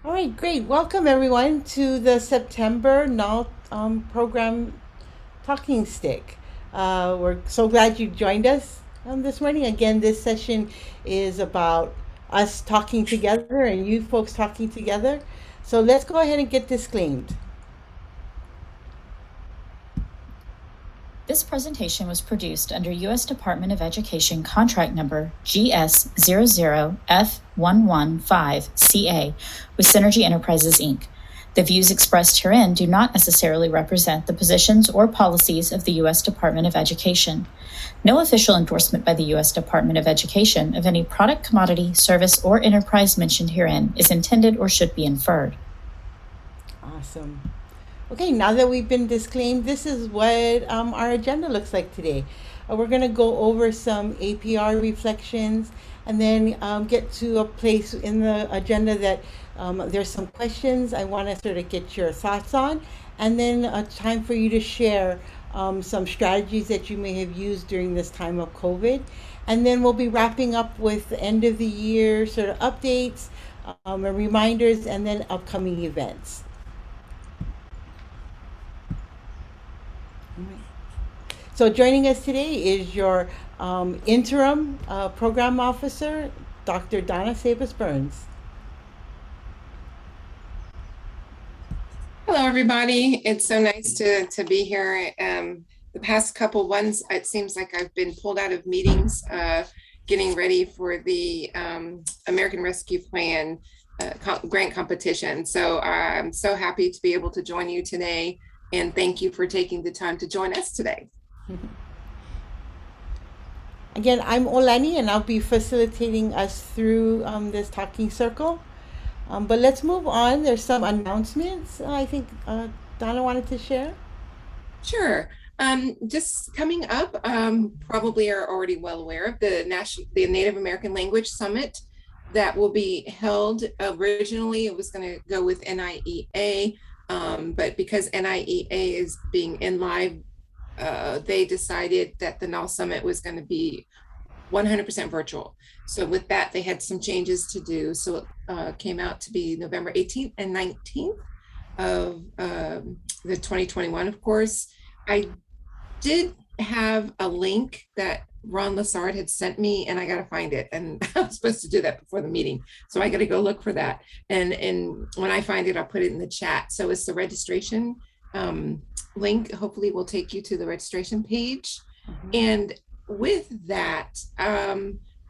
All right, great. Welcome everyone to the September NAL program Talking Stick. We're so glad you joined us this morning. Again, this session is about us talking together and you folks talking together. So let's go ahead and get disclaimed. This presentation was produced under U.S. Department of Education contract number GS00F115CA with Synergy Enterprises, Inc. The views expressed herein do not necessarily represent the positions or policies of the U.S. Department of Education. No official endorsement by the U.S. Department of Education of any product, commodity, service, or enterprise mentioned herein is intended or should be inferred. Awesome. Okay, now that we've been disclaimed, this is what our agenda looks like today. We're going to go over some APR reflections and then get to a place in the agenda that there's some questions I want to sort of get your thoughts on, and then a time for you to share some strategies that you may have used during this time of COVID. And then we'll be wrapping up with the end of the year sort of updates, and reminders, and then upcoming events. So joining us today is your interim program officer, Dr. Donna Sabas Burns. Hello, everybody. It's so nice to be here. The past couple ones, it seems like I've been pulled out of meetings, getting ready for the American Rescue Plan grant competition. So I'm so happy to be able to join you today, and thank you for taking the time to join us today. Again, I'm Olani, and I'll be facilitating us through this talking circle. But let's move on. There's some announcements I think Donna wanted to share. Sure. Just coming up, probably are already well aware of the Native American Language Summit that will be held. Originally, it was going to go with NIEA, but because NIEA is being in live, they decided that the NAL Summit was going to be 100% virtual. So with that, they had some changes to do. So it came out to be November 18th and 19th of the 2021, of course. I did have a link that Ron Lassard had sent me, and I got to find it. And I was supposed to do that before the meeting. So I got to go look for that. And when I find it, I'll put it in the chat. So it's the registration link. Hopefully will take you to the registration page. And with that,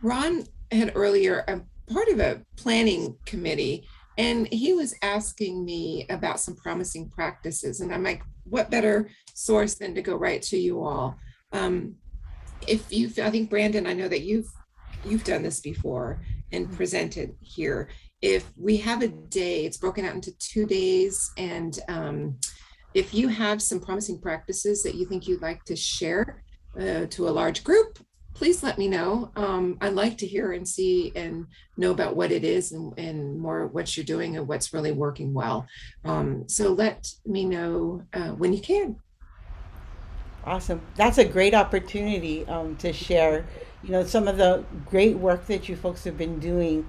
Ron had earlier part of a planning committee, and he was asking me about some promising practices. And I'm like, what better source than to go right to you all? I think Brandon, I know that you've done this before and presented here. If we have a day, it's broken out into 2 days, and if you have some promising practices that you think you'd like to share to a large group, please let me know. I'd like to hear and see and know about what it is and more what you're doing and what's really working well. So let me know when you can. Awesome. That's a great opportunity to share, some of the great work that you folks have been doing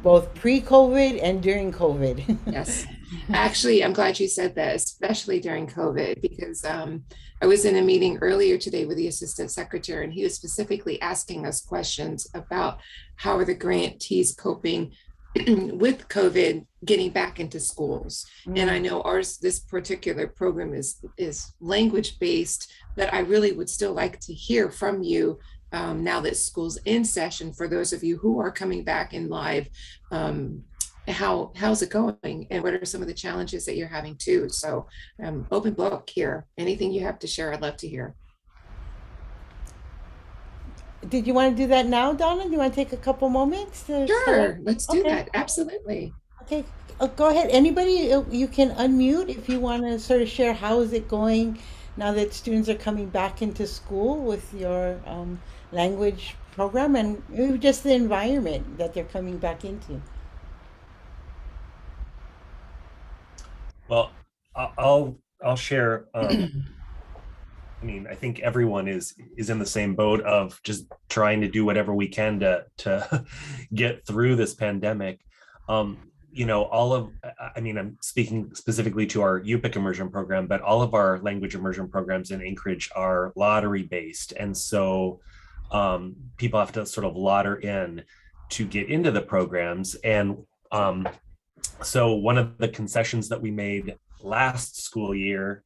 both pre-COVID and during COVID. Yes. Actually, I'm glad you said that, especially during COVID, because I was in a meeting earlier today with the assistant secretary, and he was specifically asking us questions about how are the grantees coping with COVID getting back into schools. And I know this particular program is language based, but I really would still like to hear from you now that school's in session, for those of you who are coming back in live. How's it going, and what are some of the challenges that you're having too? So open book here. Anything you have to share, I'd love to hear. Did you want to do that now, Donna? Do you want to take a couple moments to Sure, let's do Okay. that. Absolutely. Okay, go ahead. Anybody, you can unmute if you want to sort of share how is it going now that students are coming back into school with your language program, and maybe just the environment that they're coming back into. Well, I'll share. I mean, I think everyone is in the same boat of just trying to do whatever we can to get through this pandemic. all of, I mean, I'm speaking specifically to our UPIC immersion program, but all of our language immersion programs in Anchorage are lottery based. And so people have to sort of lottery in to get into the programs. And so one of the concessions that we made last school year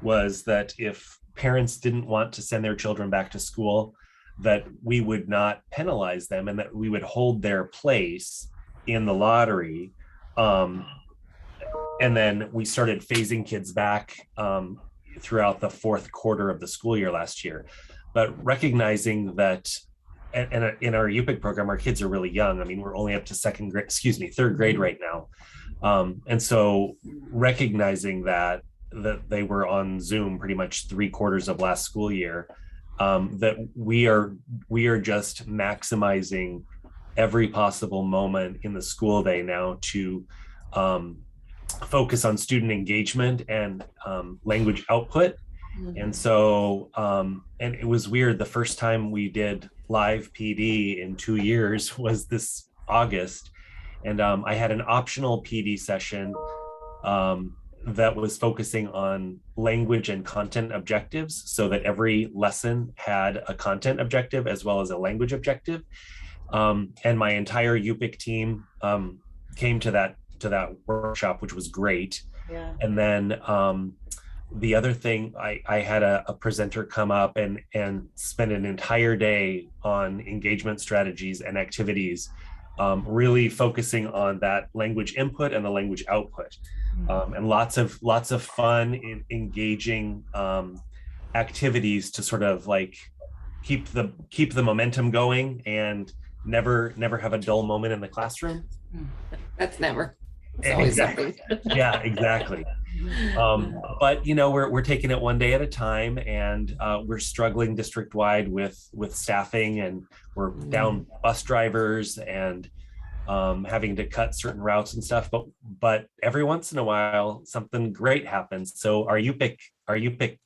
was that if parents didn't want to send their children back to school, that we would not penalize them and that we would hold their place in the lottery. And then we started phasing kids back throughout the fourth quarter of the school year last year. But recognizing that, and in our UPIC program, our kids are really young. I mean, we're only up to third grade right now. And so recognizing that they were on Zoom pretty much 3/4 of last school year, that we are just maximizing every possible moment in the school day now to focus on student engagement and language output. And so, and it was weird, the first time we did live PD in 2 years was this August. And I had an optional PD session that was focusing on language and content objectives, so that every lesson had a content objective as well as a language objective. And my entire UPIC team came to that workshop, which was great. Yeah. And then the other thing, I had a presenter come up and spend an entire day on engagement strategies and activities, really focusing on that language input and the language output, and lots of fun in engaging activities to sort of like keep the momentum going and never have a dull moment in the classroom. That's never. It's always something. Yeah, exactly. But we're taking it one day at a time, and we're struggling district-wide with staffing, and we're down bus drivers and having to cut certain routes and stuff. But every once in a while, something great happens. So our UPIC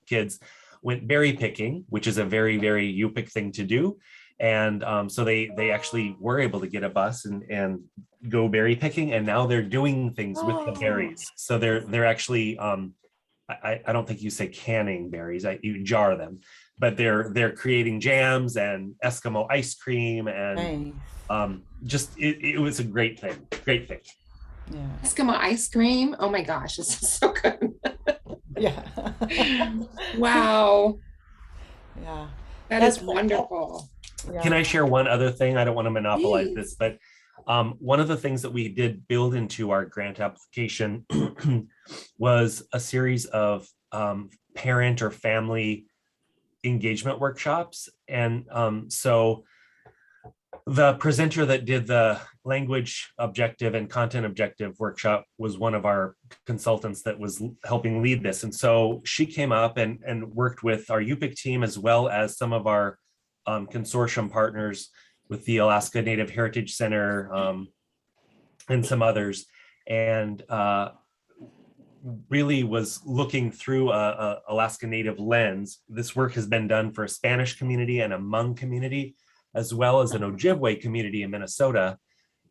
kids went berry picking, which is a very, very UPIC thing to do. And so they actually were able to get a bus and go berry picking, and now they're doing things with the berries. So they're actually I don't think you say canning berries, you jar them, but they're creating jams and Eskimo ice cream, and just it was a great thing. Yeah. Eskimo ice cream. Oh my gosh, this is so good. Yeah. Wow. Yeah. That's wonderful. Yeah. Can I share one other thing? I don't want to monopolize Please. this, but one of the things that we did build into our grant application was a series of parent or family engagement workshops. And so the presenter that did the language objective and content objective workshop was one of our consultants that was helping lead this. And so she came up and worked with our UPIC team, as well as some of our consortium partners with the Alaska Native Heritage Center and some others, and really was looking through a Alaska Native lens. This work has been done for a Spanish community and a Hmong community, as well as an Ojibwe community in Minnesota.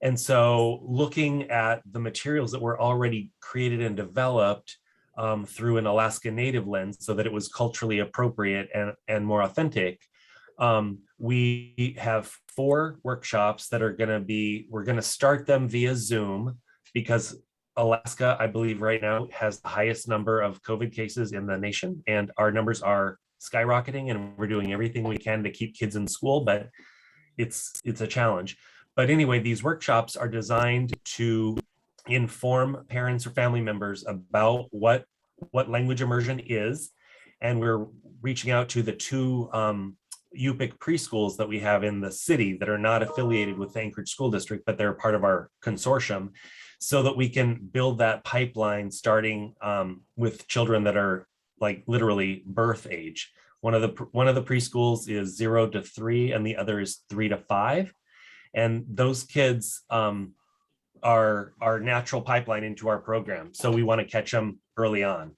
And so looking at the materials that were already created and developed through an Alaska Native lens, so that it was culturally appropriate and more authentic, we have 4 workshops that are we're going to start them via Zoom, because Alaska, I believe right now, has the highest number of COVID cases in the nation, and our numbers are skyrocketing, and we're doing everything we can to keep kids in school, but it's a challenge. But anyway, these workshops are designed to inform parents or family members about what language immersion is, and we're reaching out to the 2 UPIC preschools that we have in the city that are not affiliated with the Anchorage School District, but they're part of our consortium, so that we can build that pipeline, starting with children that are like literally birth age. One of the preschools is 0 to 3, and the other is 3 to 5. And those kids are our natural pipeline into our program. So we want to catch them early on.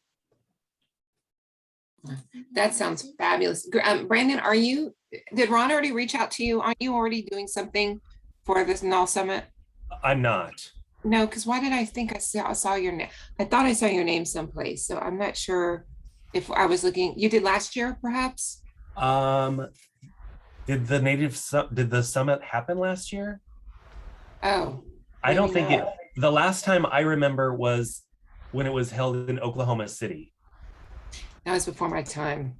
That sounds fabulous. Brandon, did Ron already reach out to you? Are you already doing something for this NAL Summit? I'm not. No, because why did I think I saw your name? I thought I saw your name someplace, so I'm not sure if I was looking. You did last year, perhaps? Um, did the summit happen last year? Oh, I maybe don't think it. not. The last time I remember was when it was held in Oklahoma City. That was before my time.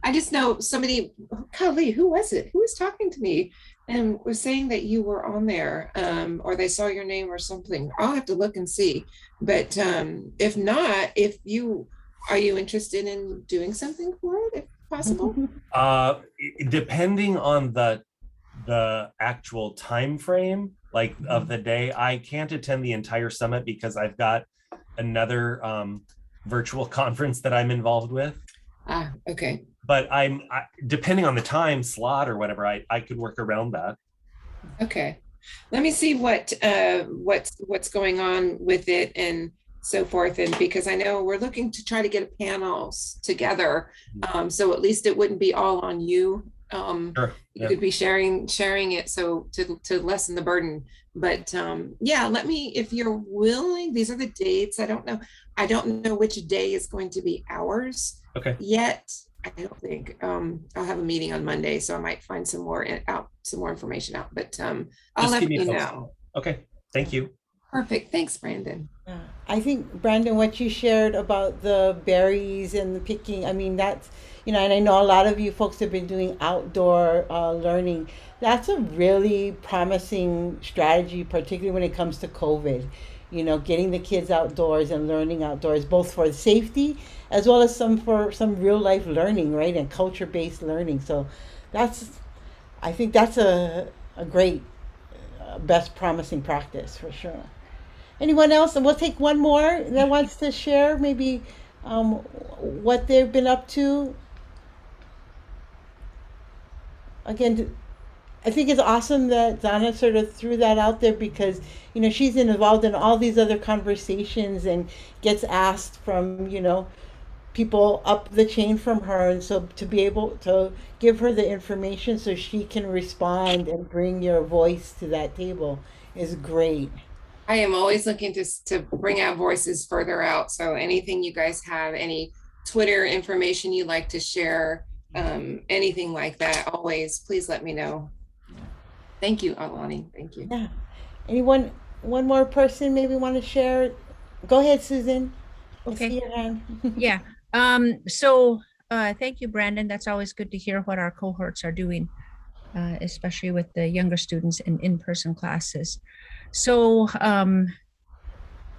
I just know somebody, golly, who was it? Who was talking to me and was saying that you were on there, or they saw your name or something. I'll have to look and see. But if not, if you are you interested in doing something for it, if possible? Depending on the actual time frame, like of the day, I can't attend the entire summit because I've got another virtual conference that I'm involved with. Ah, okay. But depending on the time slot or whatever, I could work around that. Okay. Let me see what's going on with it and so forth. And because I know we're looking to try to get panels together. So at least it wouldn't be all on you. Sure. You Yeah. could be sharing it so to lessen the burden. But yeah, let me, if you're willing, these are the dates. I don't know which day is going to be ours Okay. yet. I don't think I'll have a meeting on Monday, so I might find some more information out. But I'll Just let keep me you posted. know. Okay. Thank you. Perfect. Thanks, Brandon. Yeah. I think, Brandon, what you shared about the berries and the picking, I mean, that's, and I know a lot of you folks have been doing outdoor learning. That's a really promising strategy, particularly when it comes to COVID. Getting the kids outdoors and learning outdoors, both for safety as well as for some real life learning, right? And culture based learning. So that's, I think that's a great, best promising practice for sure. Anyone else? And we'll take one more that wants to share maybe what they've been up to. Again, I think it's awesome that Donna sort of threw that out there because, she's involved in all these other conversations and gets asked from, people up the chain from her. And so to be able to give her the information so she can respond and bring your voice to that table is great. I am always looking to bring out voices further out. So anything you guys have, any Twitter information you'd like to share, anything like that, always please let me know. Thank you, Alani. Thank you. Yeah. Anyone, one more person maybe want to share? Go ahead, Susan. I see Okay. your hand. Yeah. So thank you, Brandon. That's always good to hear what our cohorts are doing, especially with the younger students in in-person classes. So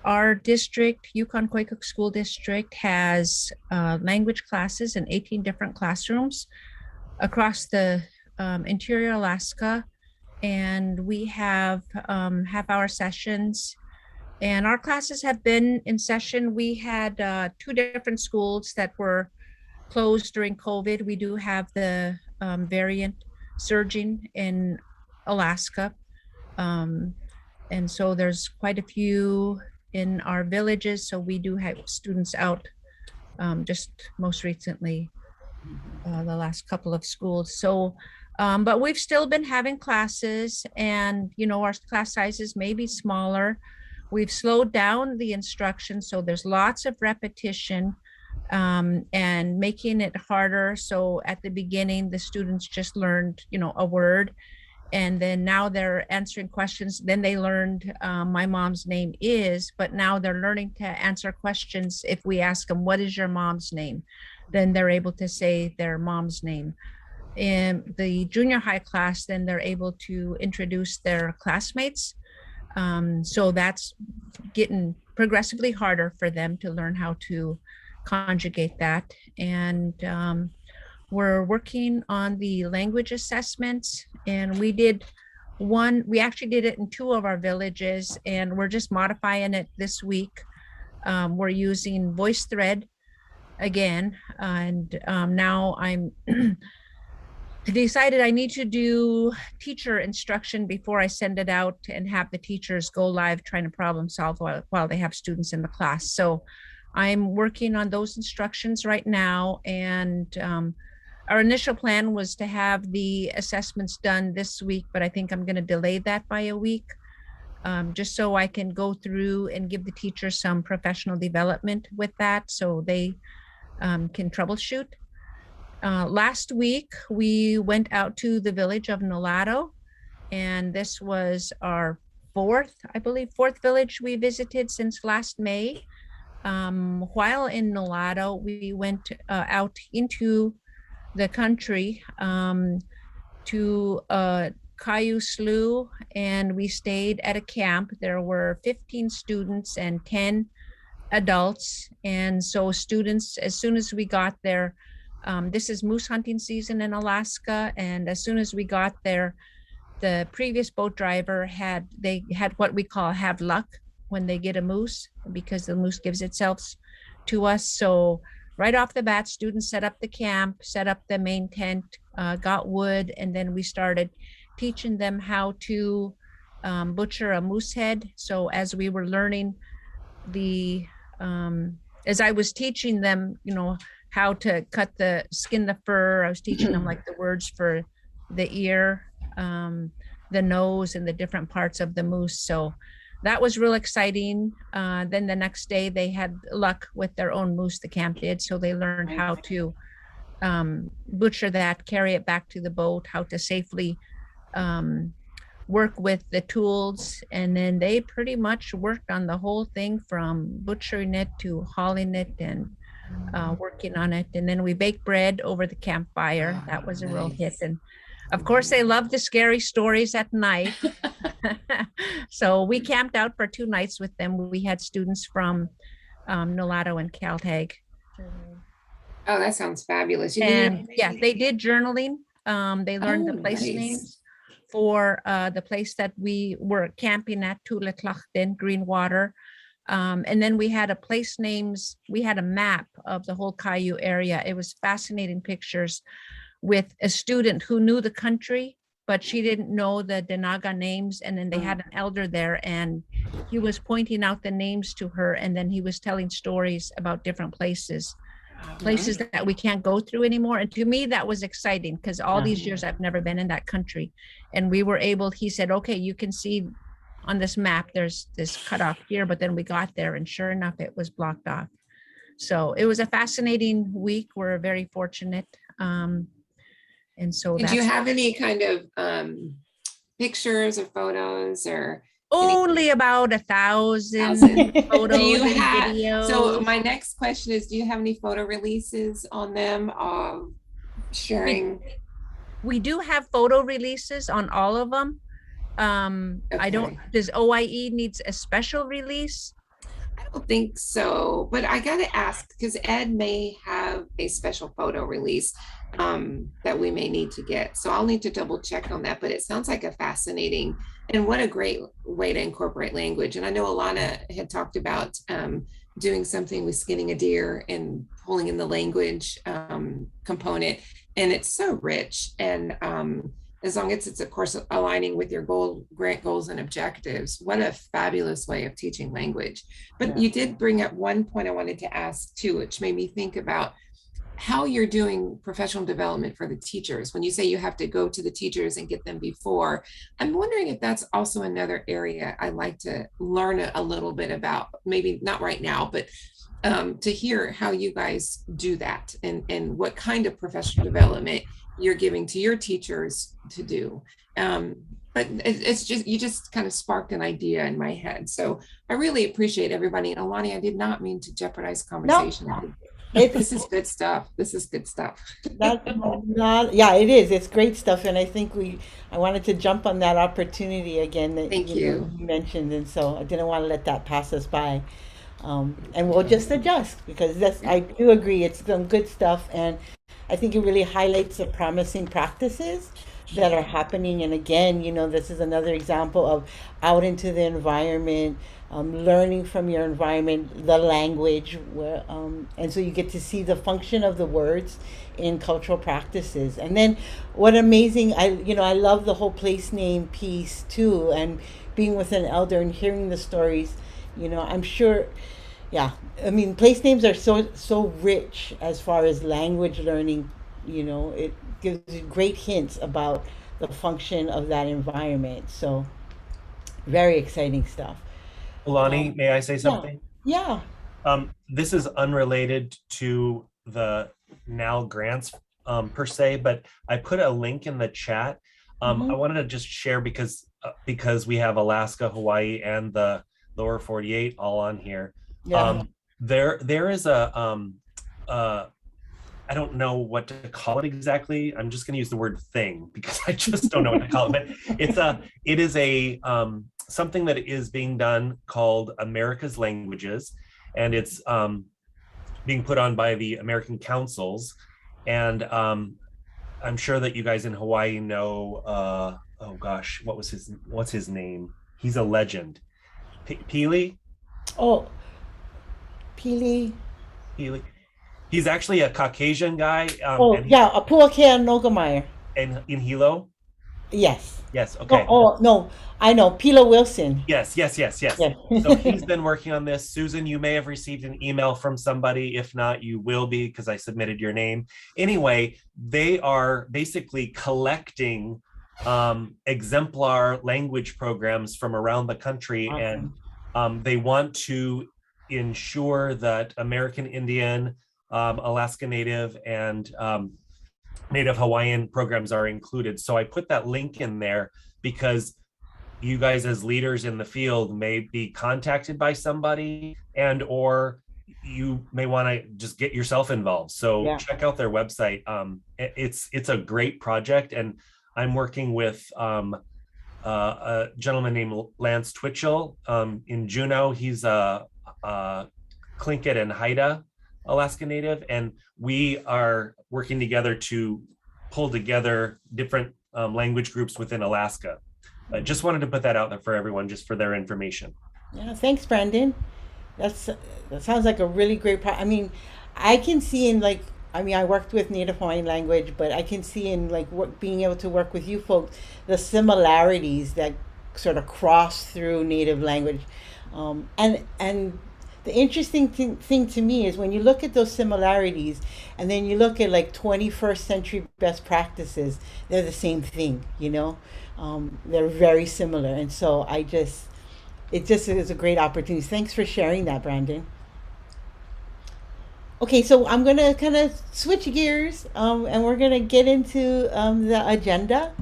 our district, Yukon-Koyukuk School District, has language classes in 18 different classrooms across the interior Alaska. And we have half-hour sessions. And our classes have been in session. We had 2 different schools that were closed during COVID. We do have the variant surging in Alaska. And so there's quite a few in our villages. So we do have students out just most recently, the last couple of schools. So, but we've still been having classes and, our class sizes may be smaller. We've slowed down the instruction. So there's lots of repetition and making it harder. So at the beginning, the students just learned, a word. And then now they're answering questions. Then they learned my mom's name is, but now they're learning to answer questions. If we ask them, what is your mom's name? Then they're able to say their mom's name. In the junior high class, then they're able to introduce their classmates. So that's getting progressively harder for them to learn how to conjugate that. And we're working on the language assessments, and we actually did it in 2 of our villages, and we're just modifying it this week. We're using VoiceThread again, and now I'm decided I need to do teacher instruction before I send it out and have the teachers go live trying to problem solve while they have students in the class. So I'm working on those instructions right now, and our initial plan was to have the assessments done this week, but I think I'm going to delay that by a week. just so I can go through and give the teachers some professional development with that so they can troubleshoot. Last week, we went out to the village of Nolato, and this was our fourth village we visited since last May. While in Nolato, we went out into the country to Caillou Slough, and we stayed at a camp. There were 15 students and 10 adults. And so students, as soon as we got there, this is moose hunting season in Alaska. And as soon as we got there, the previous boat driver had what we call have luck when they get a moose, because the moose gives itself to us. So right off the bat, students set up the camp, set up the main tent, got wood, and then we started teaching them how to butcher a moose head. So as we were learning as I was teaching them, how to skin the fur, I was teaching them like the words for the ear, the nose, and the different parts of the moose. So that was real exciting. Then the next day they had luck with their own moose, the camp did. So they learned how to butcher that, carry it back to the boat, how to safely work with the tools. And then they pretty much worked on the whole thing from butchering it to hauling it and working on it. And then we baked bread over the campfire. That was a real hit. And of course, they love the scary stories at night. So we camped out for 2 nights with them. We had students from Nolato and Caltech. Oh, that sounds fabulous. And yeah, they did journaling. They learned the place names for the place that we were camping at, Tulatlachten, Greenwater. And then we had we had a map of the whole Caillou area. It was fascinating pictures with a student who knew the country, but she didn't know the Denaga names. And then they had an elder there, and he was pointing out the names to her. And then he was telling stories about different places that we can't go through anymore. And to me, that was exciting, because all these years I've never been in that country. And he said, okay, you can see on this map, there's this cutoff here, but then we got there and sure enough, it was blocked off. So it was a fascinating week. We're very fortunate. And so did you have any kind of pictures or photos or only about 1,000 photos and videos? So my next question is, do you have any photo releases on them of sharing? We do have photo releases on all of them. Does OIE needs a special release? I don't think so, but I got to ask, because Ed may have a special photo release that we may need to get. So I'll need to double check on that, but it sounds like a fascinating, and what a great way to incorporate language. And I know Alana had talked about doing something with skinning a deer and pulling in the language component. And it's so rich. And as long as it's, of course, aligning with your grant goals and objectives, what a fabulous way of teaching language. But you did bring up one point I wanted to ask too, which made me think about how you're doing professional development for the teachers. When you say you have to go to the teachers and get them before, I'm wondering if that's also another area I'd like to learn a little bit about, maybe not right now, but to hear how you guys do that and what kind of professional development you're giving to your teachers to do. But it's just, you just kind of sparked an idea in my head. So I really appreciate everybody. And Alani, I did not mean to jeopardize conversation. No. This is good stuff. This is good stuff. Yeah, it is. It's great stuff. And I think I wanted to jump on that opportunity again that Thank you mentioned. And so I didn't want to let that pass us by. And we'll just adjust, because I do agree. It's some good stuff. And I think it really highlights the promising practices that are happening. And again, this is another example of out into the environment, learning from your environment, the language, and so you get to see the function of the words in cultural practices. And then what amazing, I love the whole place name piece too, and being with an elder and hearing the stories, I'm sure. Yeah, I mean, place names are so rich as far as language learning. It gives you great hints about the function of that environment. So Very exciting stuff. Alani, may I say Yeah, something? yeah. This is unrelated to the NAL grants per se, but I put a link in the chat. I wanted to just share because we have Alaska, Hawaii, and the lower 48 all on here. Yeah. There is uh, I don't know what to call it exactly. I'm just going to use the word thing because I just don't know what to call it. But it is a something that is being done called America's Languages, and it's being put on by the American councils. And I'm sure that you guys in Hawaii know. Oh gosh, what's his name? He's a legend. Pili. Oh, Pili. Pili. He's actually a Caucasian guy, Oh, yeah, Puakea Nogameyer. and in Hilo. Yes. Yes. No, Okay. oh, no, I know. Pila Wilson. Yes. Yes. Yes. Yes. Yes. So he's been working on this. Susan, you may have received an email from somebody. If not, you will be because I submitted your name. Anyway, they are basically collecting exemplar language programs from around the country, Awesome. and they want to ensure that American Indian, Alaska Native, and Native Hawaiian programs are included. So I put that link in there because you guys as leaders in the field may be contacted by somebody, and or you may want to just get yourself involved. So Yeah. check out their website. It's a great project, and I'm working with a gentleman named Lance Twitchell in Juneau. He's a Tlingit and Haida Alaska Native, and we are working together to pull together different language groups within Alaska. I just wanted to put that out there for everyone, just for their information. Yeah, thanks, Brandon. That sounds like a really great I mean, I can see in like I mean, I worked with Native Hawaiian language, but I can see in like being able to work with you folks the similarities that sort of cross through Native language, and the interesting thing to me is when you look at those similarities, and then you look at like 21st century best practices, they're the same thing, you know. They're very similar, and so it just is a great opportunity. Thanks for sharing that, Brandon. Okay, so I'm gonna kind of switch gears, and we're gonna get into the agenda.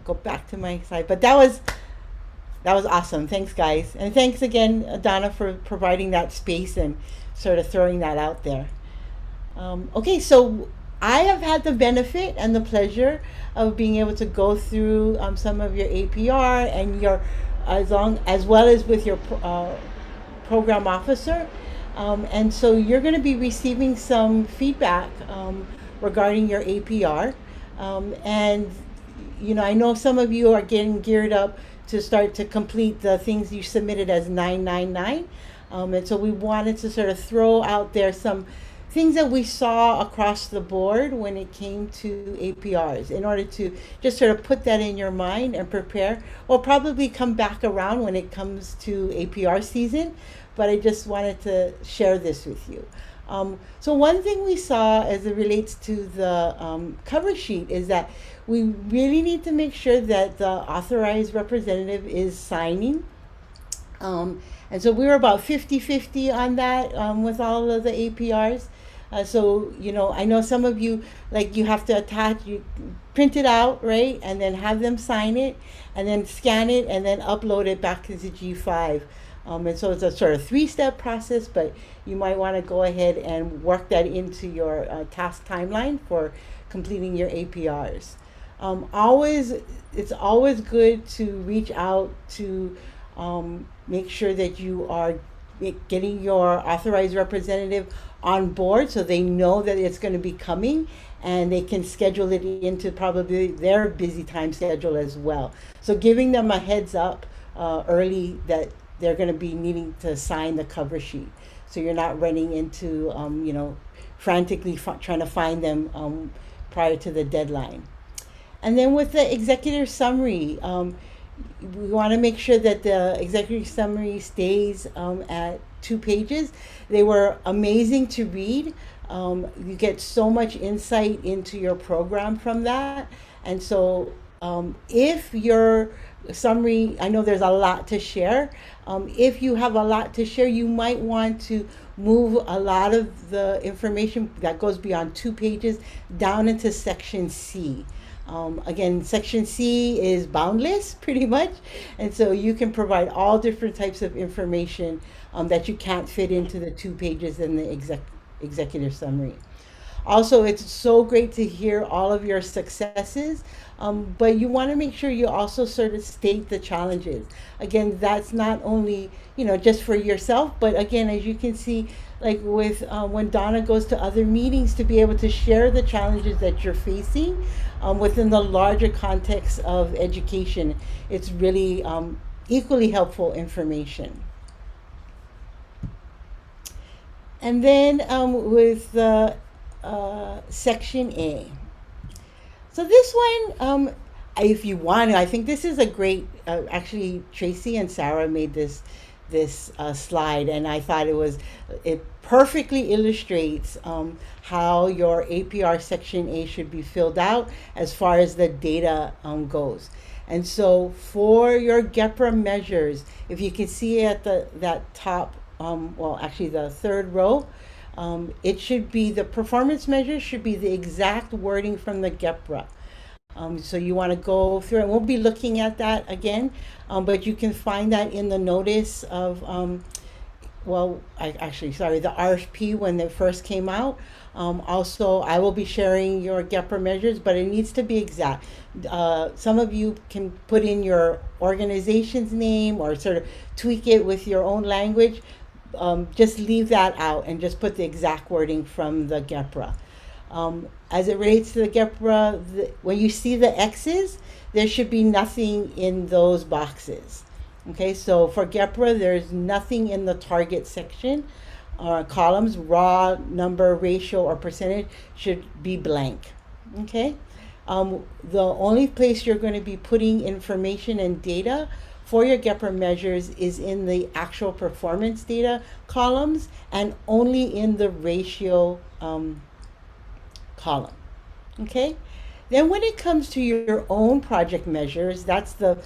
Go back to my slide, but that was awesome. Thanks, guys, and thanks again, Donna, for providing that space and sort of throwing that out there. Okay, so I have had the benefit and the pleasure of being able to go through some of your APR and your as well as with your program officer. And so you're going to be receiving some feedback regarding your APR. And, you know, I know some of you are getting geared up to start to complete the things you submitted as 999. And so we wanted to sort of throw out there some things that we saw across the board when it came to APRs in order to just sort of put that in your mind and prepare. We'll probably come back around when it comes to APR season, but I just wanted to share this with you. So one thing we saw as it relates to the cover sheet is that we really need to make sure that the authorized representative is signing. And so we were about 50-50 on that with all of the APRs. So, you know, I know some of you, like you have to you print it out, right? And then have them sign it and then scan it and then upload it back to the G5. And so it's a sort of 3-step process, but you might want to go ahead and work that into your task timeline for completing your APRs. It's always good to reach out to make sure that you are getting your authorized representative on board so they know that it's going to be coming and they can schedule it into probably their busy time schedule as well. So giving them a heads up early that they're going to be needing to sign the cover sheet, so you're not running into you know, frantically trying to find them prior to the deadline. And then with the executive summary, we want to make sure that the executive summary stays at 2 pages. They were amazing to read. You get so much insight into your program from that. And so if your summary, I know there's a lot to share. If you have a lot to share, you might want to move a lot of the information that goes beyond 2 pages down into section C. Again, section C is boundless pretty much, and so you can provide all different types of information that you can't fit into the 2 pages in the executive summary. Also, it's so great to hear all of your successes, but you want to make sure you also sort of state the challenges. Again, that's not only, just for yourself, but again, as you can see, like with when Donna goes to other meetings, to be able to share the challenges that you're facing within the larger context of education, it's really equally helpful information. And then with the section A. So this one, if you want to, I think this is a great. Actually, Tracy and Sarah made this slide, and I thought it perfectly illustrates how your APR section A should be filled out as far as the data goes. And so for your GEPRA measures, if you can see at that top, well, actually the third row, it should be the performance measures should be the exact wording from the GEPRA. So you want to go through it. We'll be looking at that again, but you can find that in the notice of, the RFP when it first came out. Also, I will be sharing your GEPRA measures, but it needs to be exact. Some of you can put in your organization's name or sort of tweak it with your own language. Just leave that out and just put the exact wording from the GEPRA. As it relates to the GEPRA, when you see the X's, there should be nothing in those boxes. Okay, so for GEPRA, there's nothing in the target section or columns. Raw, number, ratio, or percentage should be blank. Okay, the only place you're going to be putting information and data for your GEPRA measures is in the actual performance data columns and only in the ratio column. Okay, then when it comes to your own project measures, that's the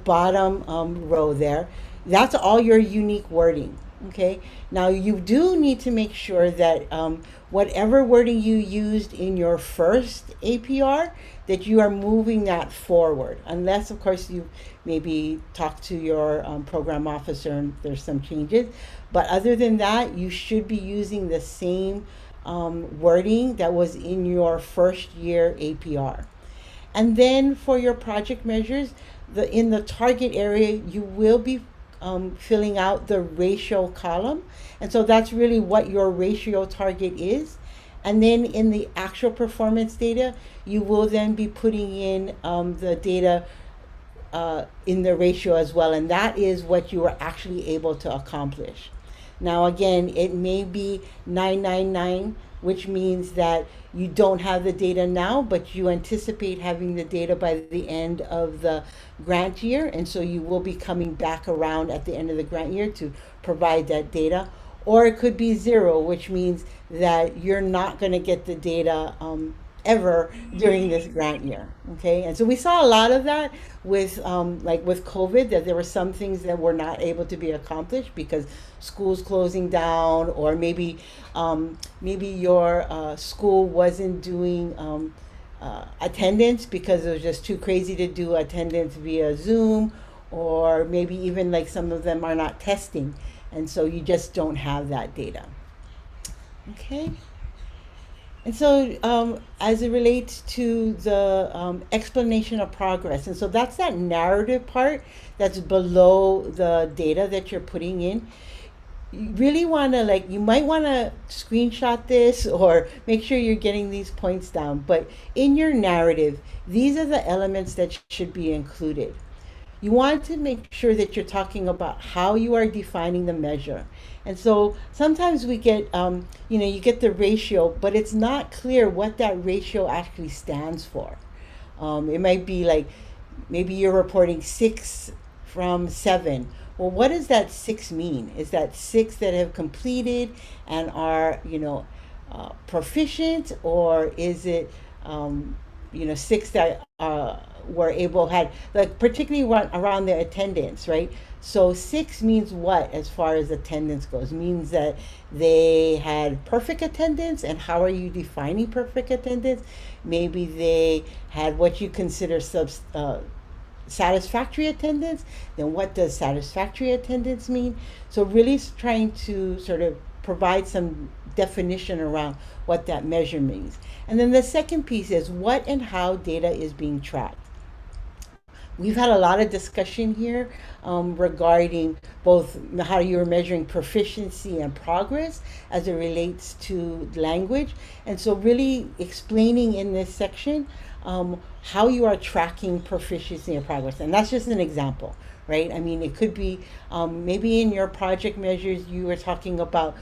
bottom row there. That's all your unique wording. Okay, now you do need to make sure that whatever wording you used in your first APR, that you are moving that forward, unless of course you maybe talk to your program officer and there's some changes. But other than that, you should be using the same wording that was in your first year APR. And then for your project measures, in the target area, you will be filling out the ratio column. And so that's really what your ratio target is. And then in the actual performance data, you will then be putting in the data in the ratio as well. And that is what you are actually able to accomplish. Now, again, it may be 999, which means that you don't have the data now, but you anticipate having the data by the end of the grant year. And so you will be coming back around at the end of the grant year to provide that data. Or it could be 0, which means that you're not going to get the data ever during this grant year. Okay, and so we saw a lot of that with with COVID, that there were some things that were not able to be accomplished because schools closing down, or maybe your school wasn't doing attendance because it was just too crazy to do attendance via Zoom, or maybe even like some of them are not testing, and so you just don't have that data. Okay. And so as it relates to the explanation of progress, and so that's that narrative part that's below the data that you're putting in. You really want to, you might want to screenshot this or make sure you're getting these points down. But in your narrative, these are the elements that should be included. You want to make sure that you're talking about how you are defining the measure. And so sometimes we get, you get the ratio, but it's not clear what that ratio actually stands for. It might be maybe you're reporting 6 from 7. Well, what does that 6 mean? Is that 6 that have completed and are, proficient, or is it, 6 that were able had like particularly around their attendance, right? So 6 means what as far as attendance goes? Means that they had perfect attendance, and how are you defining perfect attendance? Maybe they had what you consider satisfactory attendance. Then what does satisfactory attendance mean? So really trying to sort of provide some definition around what that measure means. And then the second piece is what and how data is being tracked. We've had a lot of discussion here regarding both how you're measuring proficiency and progress as it relates to language. And so really explaining in this section how you are tracking proficiency and progress. And that's just an example, right? I mean, it could be maybe in your project measures, you were talking about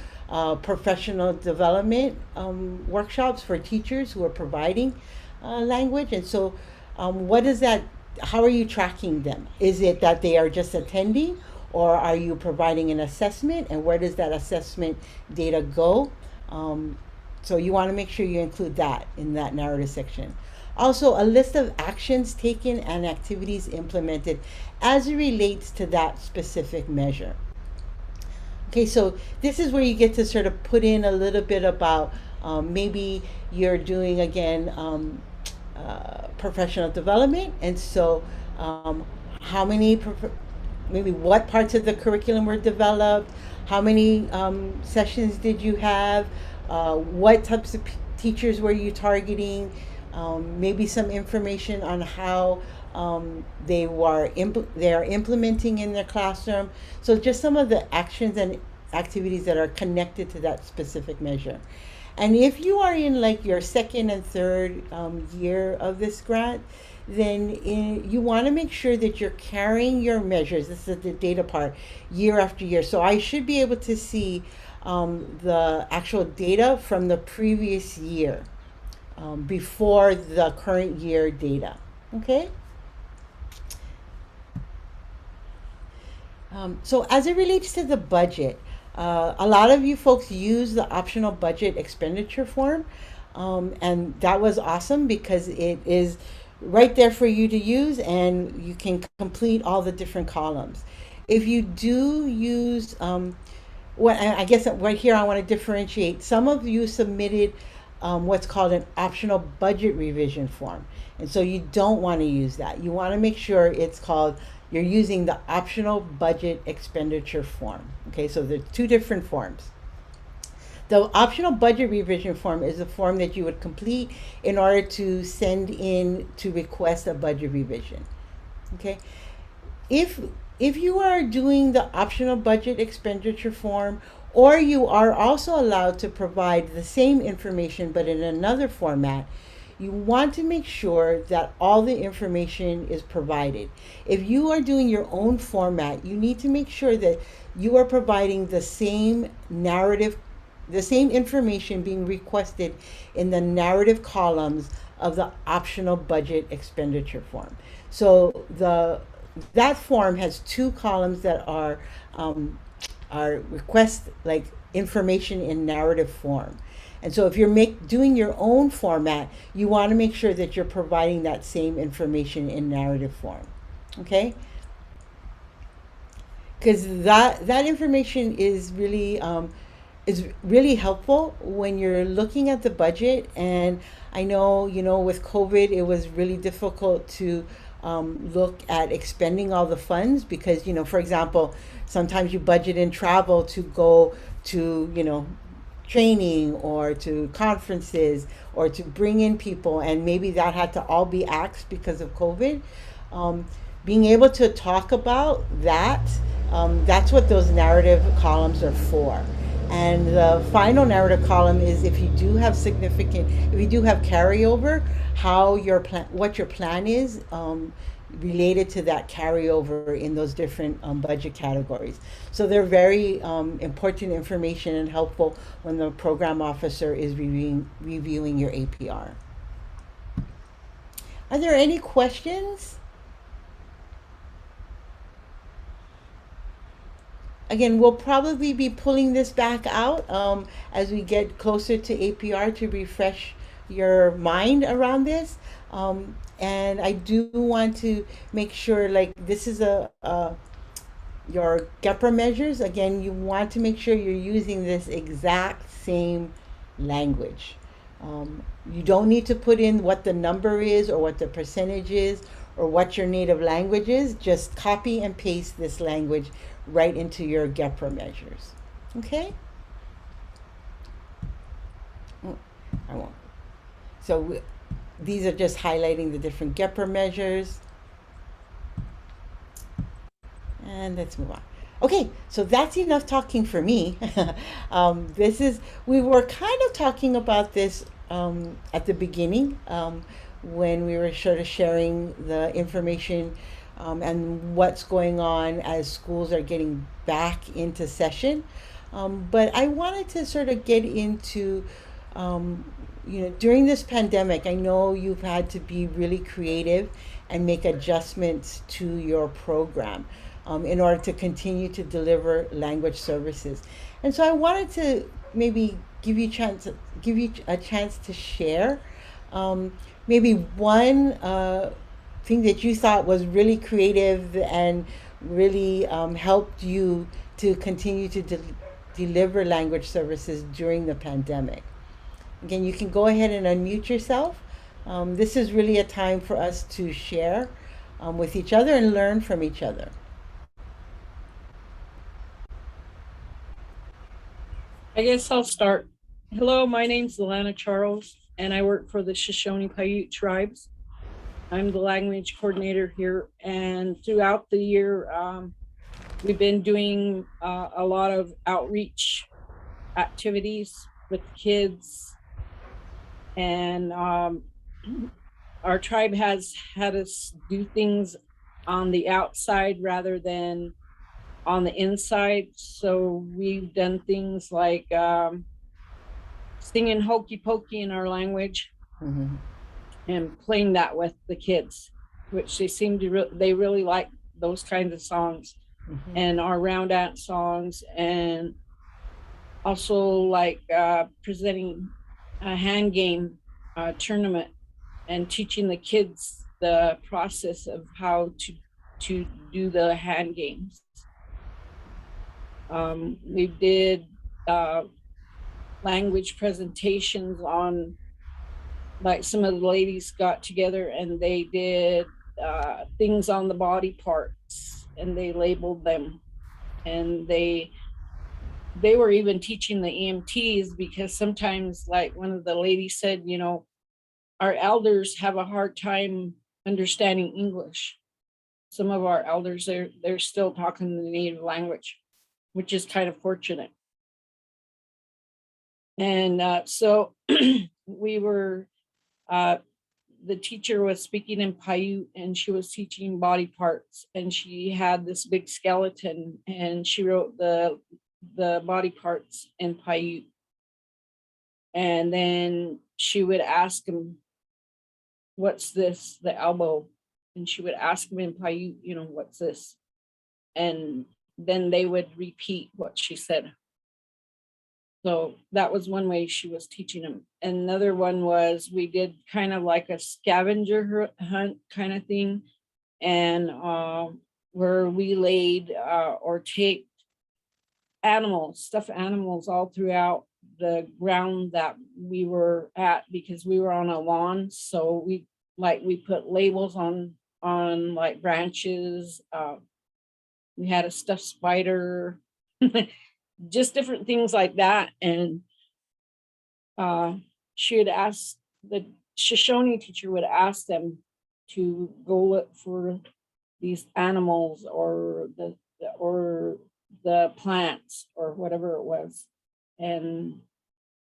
professional development workshops for teachers who are providing language. And so what is that? How are you tracking them? Is it that they are just attending, or are you providing an assessment, and where does that assessment data go? So you want to make sure you include that in that narrative section. Also, a list of actions taken and activities implemented as it relates to that specific measure. Okay, so this is where you get to sort of put in a little bit about maybe you're doing again professional development, and so how many maybe what parts of the curriculum were developed, how many sessions did you have, what types of teachers were you targeting, maybe some information on how they are implementing in their classroom. So just some of the actions and activities that are connected to that specific measure. And if you are in like your second and third year of this grant, then you want to make sure that you're carrying your measures. This is the data part, year after year. So I should be able to see the actual data from the previous year before the current year data. Okay? So as it relates to the budget, a lot of you folks use the optional budget expenditure form, and that was awesome because it is right there for you to use, and you can complete all the different columns. If you do use, what I guess right here I want to differentiate. Some of you submitted what's called an optional budget revision form, and so you don't want to use that. You want to make sure it's called you're using the optional budget expenditure form. Okay, so there's two different forms. The optional budget revision form is a form that you would complete in order to send in to request a budget revision. Okay, if you are doing the optional budget expenditure form, or you are also allowed to provide the same information but in another format, you want to make sure that all the information is provided. If you are doing your own format, you need to make sure that you are providing the same narrative, the same information being requested in the narrative columns of the optional budget expenditure form. So that form has two columns that are request like information in narrative form. And so if you're doing your own format, you want to make sure that you're providing that same information in narrative form. Okay? Because that information is really helpful when you're looking at the budget. And I know, with COVID, it was really difficult to look at expending all the funds because, for example, sometimes you budget in travel to go to, training or to conferences or to bring in people, and maybe that had to all be axed because of COVID. Being able to talk about that, that's what those narrative columns are for. And the final narrative column is if you do have carryover, what your plan is related to that carryover in those different budget categories. So they're very important information and helpful when the program officer is reviewing your APR. Are there any questions? Again, we'll probably be pulling this back out as we get closer to APR to refresh your mind around this. And I do want to make sure, like, this is your GEPRA measures. Again, you want to make sure you're using this exact same language. You don't need to put in what the number is or what the percentage is or what your native language is. Just copy and paste this language right into your GEPRA measures. Okay? I won't. So these are just highlighting the different GEPRA measures. And let's move on. Okay, so that's enough talking for me. We were kind of talking about this at the beginning when we were sort of sharing the information and what's going on as schools are getting back into session. But I wanted to sort of get into, during this pandemic, I know you've had to be really creative and make adjustments to your program in order to continue to deliver language services. And so I wanted to maybe give you a chance to share maybe one thing that you thought was really creative and really helped you to continue to deliver language services during the pandemic. Again, you can go ahead and unmute yourself. This is really a time for us to share with each other and learn from each other. I guess I'll start. Hello, my name's Alana Charles, and I work for the Shoshone-Paiute tribes. I'm the language coordinator here, and throughout the year, we've been doing a lot of outreach activities with kids, and our tribe has had us do things on the outside rather than on the inside. So we've done things like singing hokey pokey in our language Mm-hmm. and playing that with the kids, which they seem to they really like those kinds of songs. Mm-hmm. And our round dance songs, and also like presenting a hand game tournament and teaching the kids the process of how to do the hand games. We did language presentations on, like, some of the ladies got together and they did things on the body parts and they labeled them, and they were even teaching the EMTs, because sometimes, like one of the ladies said, our elders have a hard time understanding English. Some of our elders, they're still talking the native language, which is kind of fortunate. And so we were, the teacher was speaking in Paiute, and she was teaching body parts, and she had this big skeleton, and she wrote the body parts in Paiute. And then she would ask him, what's this, the elbow? And she would ask him in Paiute, what's this? And then they would repeat what she said. So that was one way she was teaching them. Another one was, we did kind of like a scavenger hunt kind of thing, and where we laid or taped animals, stuffed animals, all throughout the ground that we were at, because we were on a lawn. So we put labels on like branches. We had a stuffed spider. Just different things like that. And she would ask, the Shoshone teacher would ask them to go look for these animals or the plants or whatever it was, and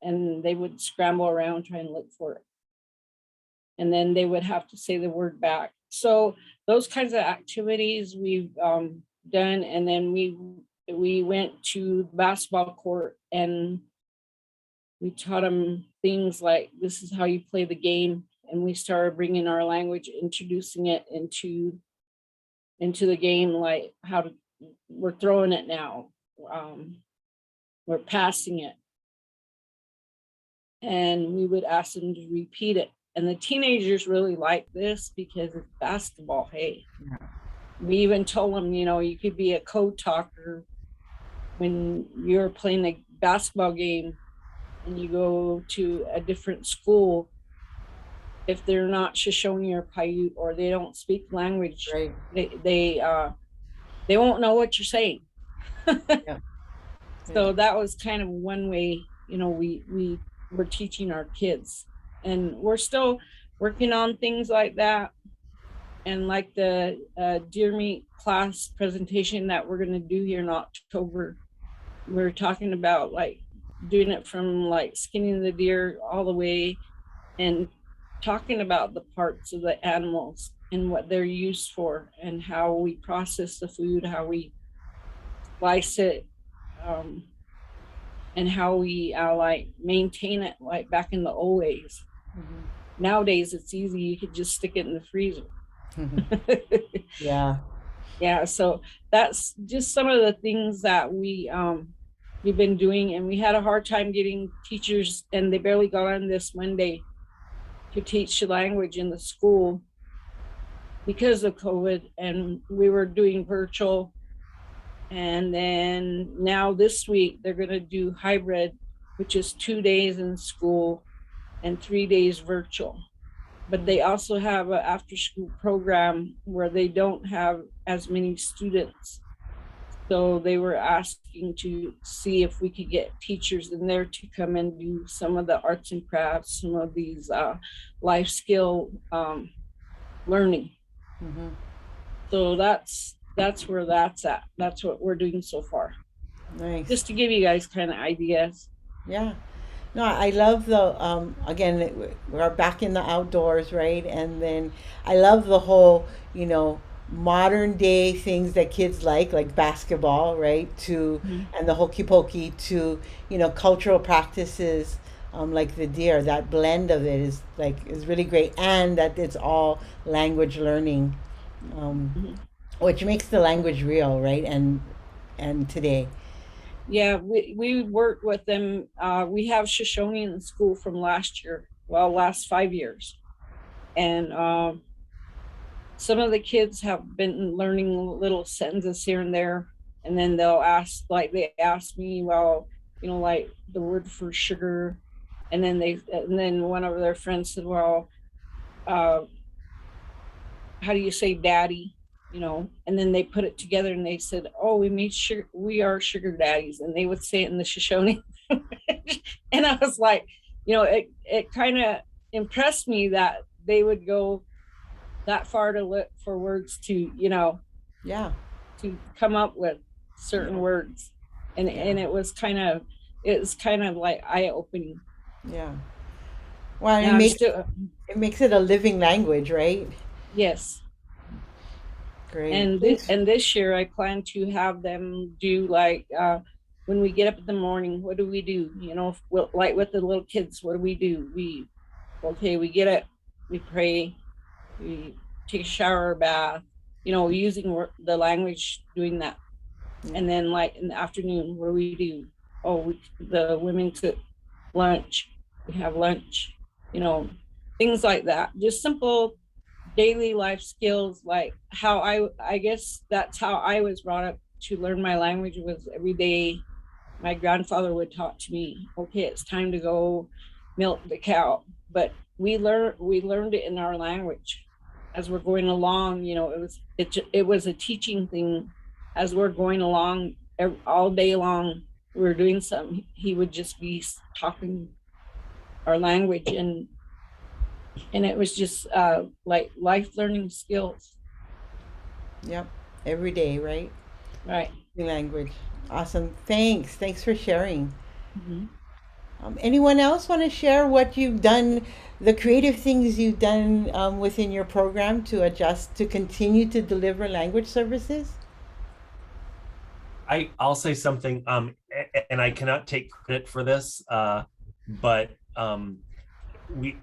they would scramble around trying to look for it, and then they would have to say the word back. So those kinds of activities we've done. And then we went to the basketball court and we taught them things like, this is how you play the game. And we started bringing our language, introducing it into the game, like we're throwing it now. We're passing it. And we would ask them to repeat it. And the teenagers really like this because it's basketball. Hey, Yeah. we even told them, you could be a code talker when you're playing a basketball game and you go to a different school. If they're not Shoshone or Paiute or they don't speak language, Right. they won't know what you're saying. Yeah. So that was kind of one way, we were teaching our kids, and we're still working on things like that. And like the deer meat class presentation that we're going to do here in October, we're talking about like doing it from like skinning the deer all the way and talking about the parts of the animals and what they're used for and how we process the food, how we slice it, and how we like maintain it like back in the old ways. Nowadays it's easy, you could just stick it in the freezer. Yeah. Yeah, so that's just some of the things that we've been doing, and we had a hard time getting teachers, and they barely got on this Monday to teach the language in the school because of COVID, and we were doing virtual. And then now this week they're going to do hybrid, which is 2 days in school and 3 days virtual. But they also have an after school program where they don't have as many students. So they were asking to see if we could get teachers in there to come and do some of the arts and crafts, some of these life skill learning. So that's where that's at. That's what we're doing so far. Nice. Just to give you guys kind of ideas. Yeah. No, I love the again, we're back in the outdoors, right? And then I love the whole, modern day things that kids like basketball, right? To and the hokey pokey to, cultural practices like the deer. That blend of it is really great, and that it's all language learning, which makes the language real, right? And today. Yeah, we worked with them. We have Shoshone in school from last 5 years. And some of the kids have been learning little sentences here and there. And then they'll ask, like they asked me, well, like the word for sugar. And then one of their friends said, well, how do you say daddy? And then they put it together and they said, oh, we are sugar daddies. And they would say it in the Shoshone. And I was like, it kind of impressed me that they would go that far to look for words to, to come up with certain words. And it was kind of like eye-opening. Yeah. Well, it makes it a living language, right? Yes. Great. And this year I plan to have them do like when we get up in the morning, what do we do? Like with the little kids, what do? We get up, we pray, we take a shower or bath, using the language, doing that. And then like in the afternoon, what do we do? Oh, the women cook lunch, we have lunch, things like that. Just simple daily life skills, like how I guess that's how I was brought up to learn my language. Was every day my grandfather would talk to me, okay, it's time to go milk the cow. But we learned it in our language as we're going along. It was a teaching thing as we're going along. All day long we were doing something, he would just be talking our language, and it was just like life learning skills. Yep. Every day, right? Right. Language. Awesome. Thanks for sharing. Anyone else want to share what you've done, the creative things you've done within your program to adjust to continue to deliver language services? I'll say something, and I cannot take credit for this, but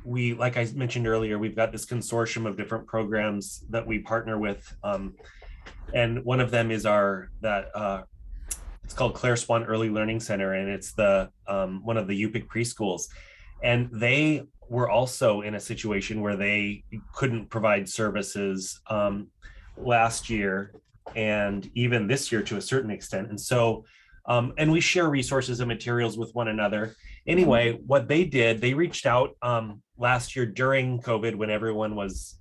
we like I mentioned earlier, we've got this consortium of different programs that we partner with, and one of them is it's called Claire Swan Early Learning Center, and it's the one of the UPIC preschools. And they were also in a situation where they couldn't provide services last year and even this year to a certain extent. And so, and we share resources and materials with one another. Anyway, what they did, they reached out last year during COVID when everyone was,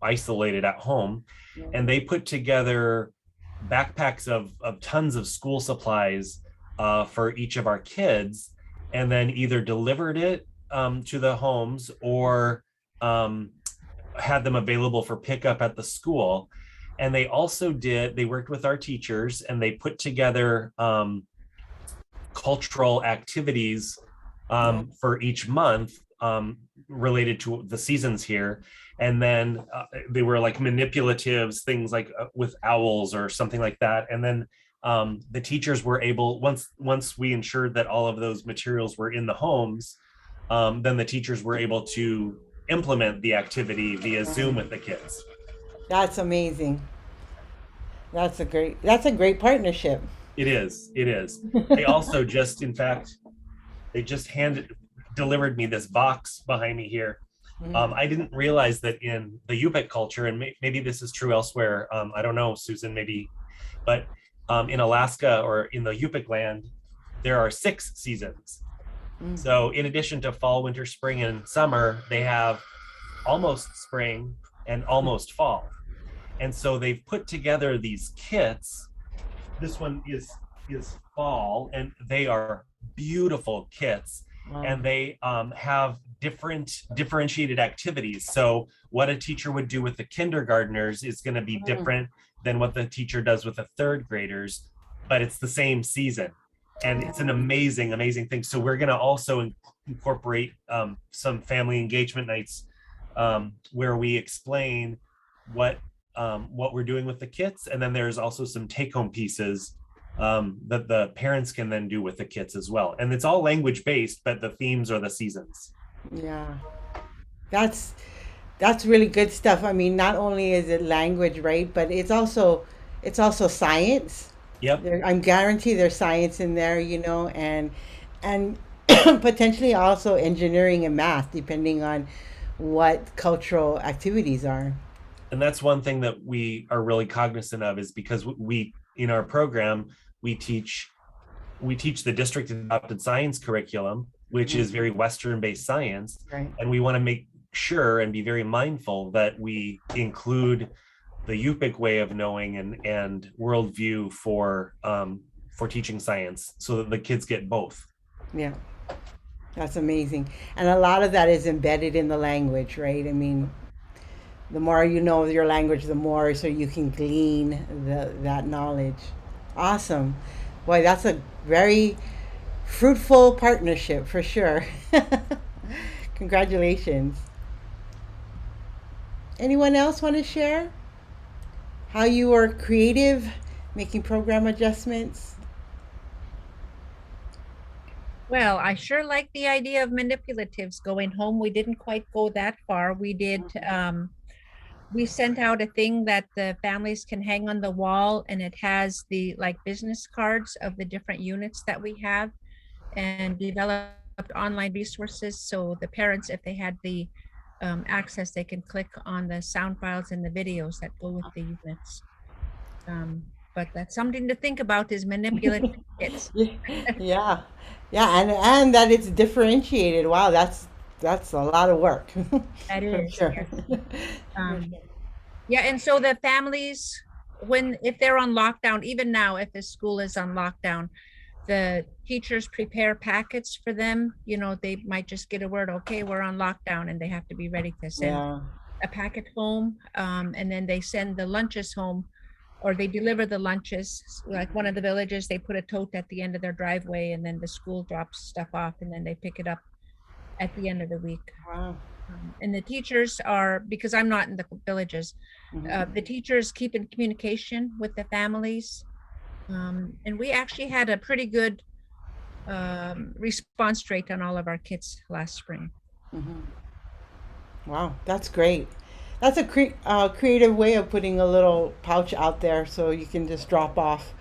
isolated at home, and they put together backpacks of tons of school supplies for each of our kids, and then either delivered it to the homes or um, had them available for pickup at the school. And they worked with our teachers and they put together cultural activities for each month related to the seasons here. And then they were like manipulatives, things like with owls or something like that. And then the teachers were able, once we ensured that all of those materials were in the homes, then the teachers were able to implement the activity via Zoom with the kids. That's amazing. That's a great partnership. It is. It is. They also just, in fact, they just delivered me this box behind me here. I didn't realize that in the Yupik culture, and maybe this is true elsewhere. I don't know, Susan, maybe, but in Alaska or in the Yupik land, there are 6 seasons. So in addition to fall, winter, spring, and summer, they have almost spring and almost fall. And so they've put together these kits. This one is fall, and they are beautiful kits. Wow. And they have differentiated activities. So what a teacher would do with the kindergartners is going to be different than what the teacher does with the 3rd graders, but it's the same season. And it's an amazing, amazing thing. So we're going to also incorporate some family engagement nights where we explain what we're doing with the kits. And then there's also some take-home pieces that the parents can then do with the kits as well. And it's all language-based, but the themes are the seasons. Yeah. That's really good stuff. I mean, not only is it language, right, but it's also science. Yep. I'm guaranteed there's science in there, and potentially also engineering and math, depending on what cultural activities are. And that's one thing that we are really cognizant of, is because we in our program we teach the district adopted science curriculum, which is very Western based science. Right. And we want to make sure and be very mindful that we include the Yupik way of knowing and worldview for teaching science, so that the kids get both. Yeah. That's amazing. And a lot of that is embedded in the language, right? I mean, the more you know your language, the more so you can glean that knowledge. Awesome. Boy, that's a very fruitful partnership for sure. Congratulations. Anyone else want to share how you were creative making program adjustments? Well, I sure like the idea of manipulatives going home. We didn't quite go that far. We sent out a thing that the families can hang on the wall, and it has the like business cards of the different units that we have, and developed online resources. So the parents, if they had the access, they can click on the sound files and the videos that go with the units. But that's something to think about, is manipulative kits. Yeah, yeah, and that it's differentiated. Wow, that's a lot of work. That For is, sure. yes. Yeah, and so the families, if they're on lockdown, even now, if the school is on lockdown, the teachers prepare packets for them. They might just get a word, okay, we're on lockdown, and they have to be ready to send Yeah. a packet home. And then they send the lunches home, or they deliver the lunches. Like one of the villages, they put a tote at the end of their driveway, and then the school drops stuff off, and then they pick it up at the end of the week. Wow. And the teachers are, because I'm not in the villages, the teachers keep in communication with the families. And we actually had a pretty good response rate on all of our kits last spring. Wow, that's great. That's a creative way of putting a little pouch out there so you can just drop off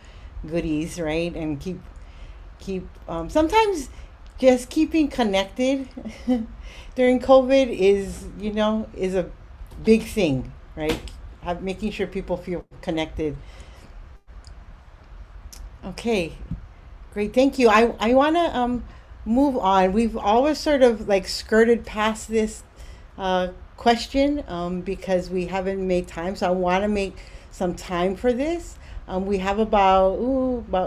goodies, right? And keep. Sometimes just keeping connected during COVID is a big thing, right? Making sure people feel connected. Okay, great, thank you. I want to move on. We've always sort of like skirted past this question because we haven't made time. So I want to make some time for this. We have about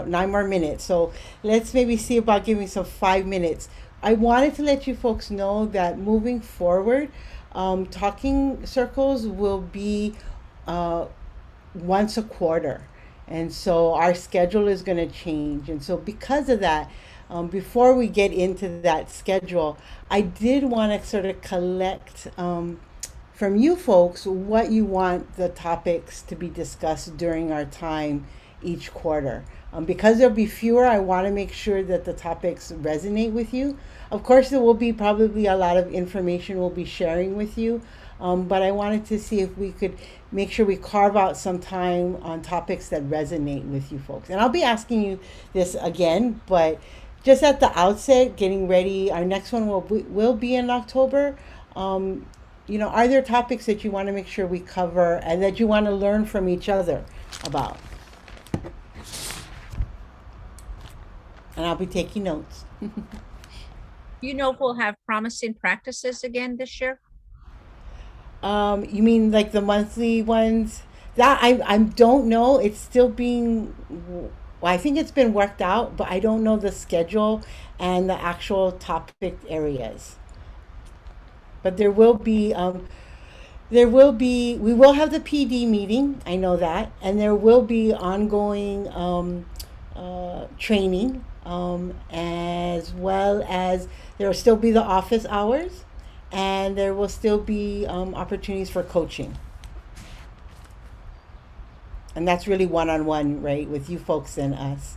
9 more minutes. So let's maybe see about giving some 5 minutes. I wanted to let you folks know that moving forward, talking circles will be uh, once a quarter. And so our schedule is going to change. And so, because of that, before we get into that schedule, I did want to sort of collect from you folks what you want the topics to be discussed during our time each quarter. Because there'll be fewer, I want to make sure that the topics resonate with you. Of course, there will be probably a lot of information we'll be sharing with you, but I wanted to see if we could make sure we carve out some time on topics that resonate with you folks. And I'll be asking you this again, but just at the outset, getting ready, our next one will be in October. Are there topics that you want to make sure we cover and that you want to learn from each other about? And I'll be taking notes. You know, if we'll have promising practices again this year? You mean like the monthly ones? That I don't know. It's still being, well, I think it's been worked out, but I don't know the schedule and the actual topic areas. But we will have the PD meeting. I know that, and there will be ongoing training, as well as there will still be the office hours, and there will still be opportunities for coaching. And that's really one on one, right, with you folks and us.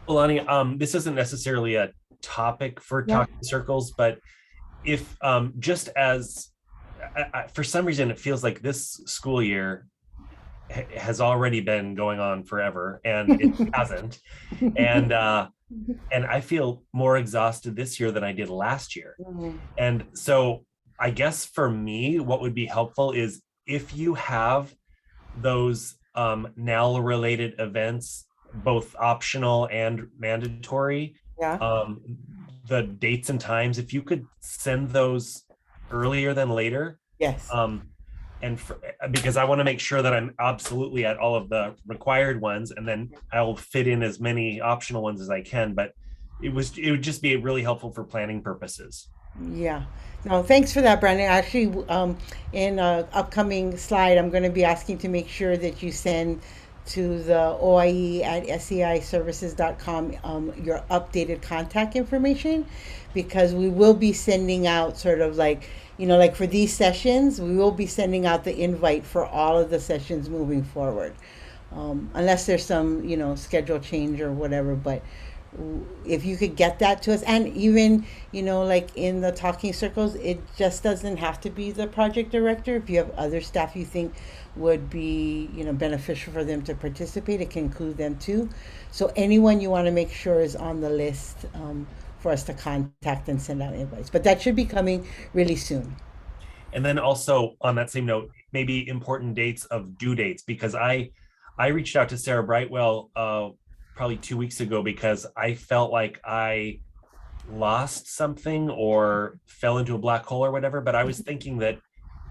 Well, Lonnie, this isn't necessarily a topic for Yeah. talking circles, but if just as for some reason it feels like this school year has already been going on forever, and it hasn't, and I feel more exhausted this year than I did last year. Mhm. And so I guess for me, what would be helpful is if you have those NAL related events, both optional and mandatory, Yeah. the dates and times, if you could send those earlier than later, Yes. because I want to make sure that I'm absolutely at all of the required ones, and then I'll fit in as many optional ones as I can. But it would just be really helpful for planning purposes. Yeah. No, thanks for that, Brandon. Actually, in a upcoming slide, I'm going to be asking to make sure that you send to the OIE at seiservices.com your updated contact information, because we will be sending out sort of like, like for these sessions, we will be sending out the invite for all of the sessions moving forward. Unless there's some, schedule change or whatever, but if you could get that to us, and even like in the talking circles, it just doesn't have to be the project director. If you have other staff you think would be beneficial for them to participate, it can include them too. So anyone you want to make sure is on the list for us to contact and send out invites, but that should be coming really soon. And then also on that same note, maybe important dates of due dates, because I reached out to Sarah Brightwell probably 2 weeks ago because I felt like I lost something or fell into a black hole or whatever. But I was thinking that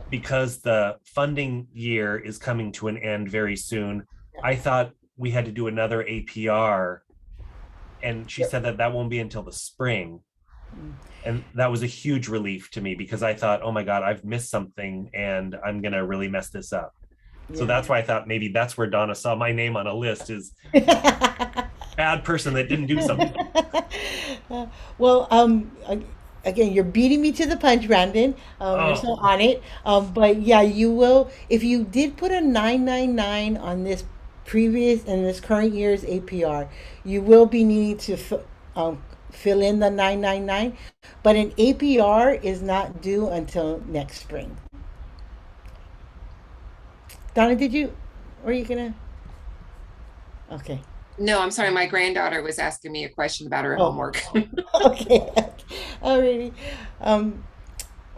because the funding year is coming to an end very soon, I thought we had to do another APR. And she said that won't be until the spring. And that was a huge relief to me, because I thought, oh my God, I've missed something and I'm going to really mess this up. So that's why I thought maybe that's where Donna saw my name on a list, is bad person that didn't do something. Well, again, you're beating me to the punch, Brandon. You're so on it. But yeah, you will, if you did put a 999 on this previous and this current year's APR, you will be needing to fill in the 999. But an APR is not due until next spring. Donna, were you gonna? Okay. No, I'm sorry. My granddaughter was asking me a question about her Oh, homework. okay. Alrighty. Um,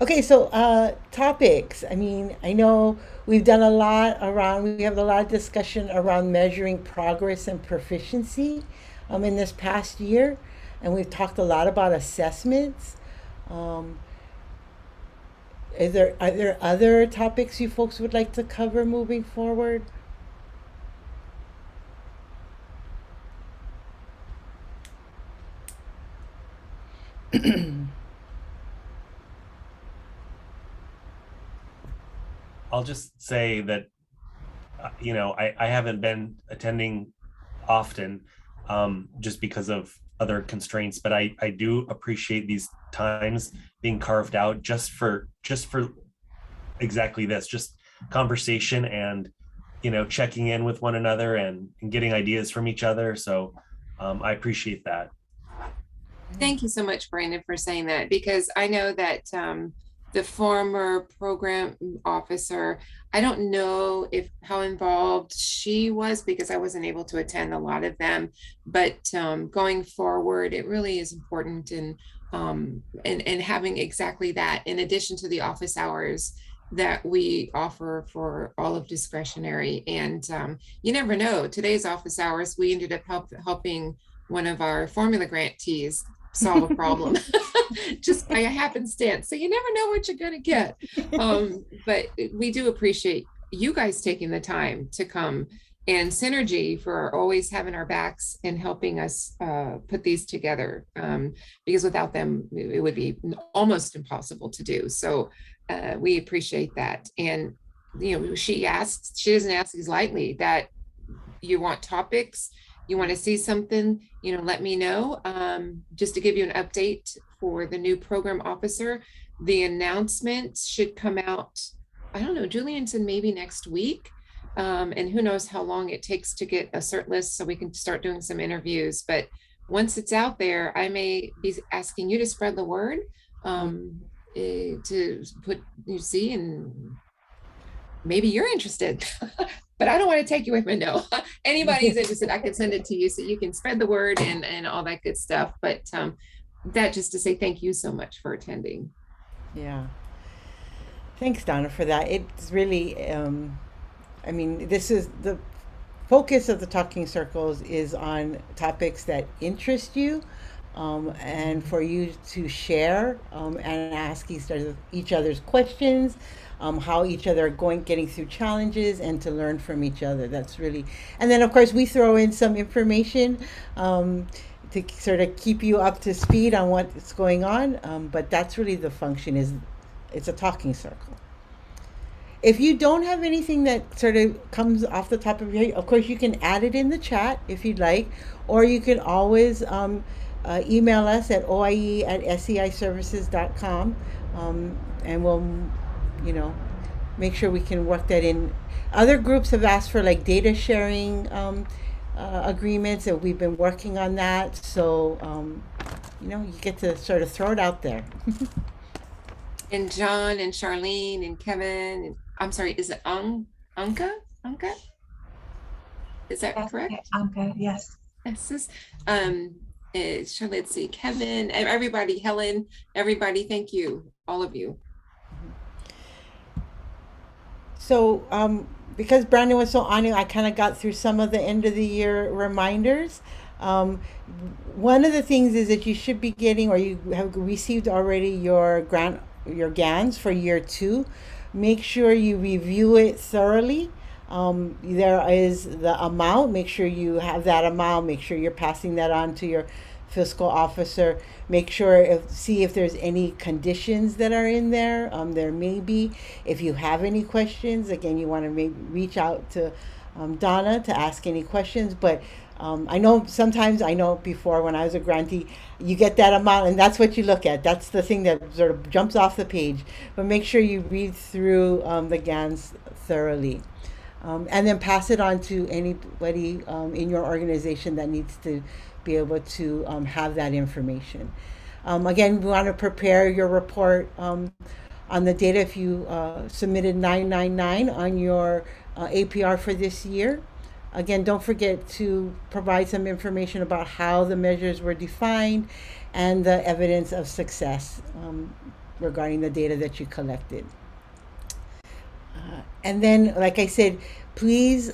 okay, so topics. I mean, I know we've done a lot around, we have a lot of discussion around measuring progress and proficiency in this past year. And we've talked a lot about assessments. Um, are there other topics you folks would like to cover moving forward? I'll just say that I haven't been attending often, just because of other constraints, but I do appreciate these times being carved out just for exactly this, just conversation and checking in with one another and getting ideas from each other. So I appreciate that. Thank you so much, Brandon, for saying that, because I know that the former program officer, I don't know if how involved she was because I wasn't able to attend a lot of them, but going forward, it really is important and having exactly that in addition to the office hours that we offer for all of discretionary. And you never know, today's office hours, we ended up helping one of our formula grantees solve a problem just by a happenstance. So you never know what you're going to get. But we do appreciate you guys taking the time to come, and Synergy for always having our backs and helping us put these together. Because without them, it would be almost impossible to do. So we appreciate that. And, she doesn't ask these lightly, that you want topics, you want to see something, let me know. Just to give you an update for the new program officer, the announcement should come out, I don't know, Julian said maybe next week. And who knows how long it takes to get a cert list so we can start doing some interviews. But once it's out there, I may be asking you to spread the word, to put, and maybe you're interested. But I don't want to take you with me. No, anybody's interested, I can send it to you so you can spread the word and all that good stuff. But that just to say thank you so much for attending. Yeah. Thanks, Donna, for that. It's really, I mean, this is the focus of the Talking Circles is on topics that interest you, and for you to share and ask each other's questions, how each other are getting through challenges, and to learn from each other. That's really, and then of course we throw in some information to sort of keep you up to speed on what's going on. But that's really the function. It's a talking circle. If you don't have anything that sort of comes off the top of your head, of course you can add it in the chat if you'd like, or you can always email us at oie@seiservices.com, and we'll, make sure we can work that in. Other groups have asked for like data sharing agreements, and we've been working on that. So, you get to sort of throw it out there. And John and Charlene and Kevin, and I'm sorry, is it Anka? Is that correct? Anka, yes. Yes. Let's see, Kevin, everybody, Helen, everybody, thank you, all of you. So, because Brandon was so on it, I kind of got through some of the end of the year reminders. One of the things is that you should be getting, or you have received already, your GANs for year 2. Make sure you review it thoroughly. There is the amount. Make sure you have that amount. Make sure you're passing that on to your fiscal officer. Make sure see if there's any conditions that are in there. There may be. If you have any questions, again, you want to reach out to Donna to ask any questions. But I know before when I was a grantee, you get that amount and that's what you look at. That's the thing that sort of jumps off the page. But make sure you read through the GANs thoroughly. And then pass it on to anybody in your organization that needs to be able to have that information. Again, we want to prepare your report on the data if you submitted 999 on your APR for this year. again, don't forget to provide some information about how the measures were defined and the evidence of success regarding the data that you collected. And then, like I said, please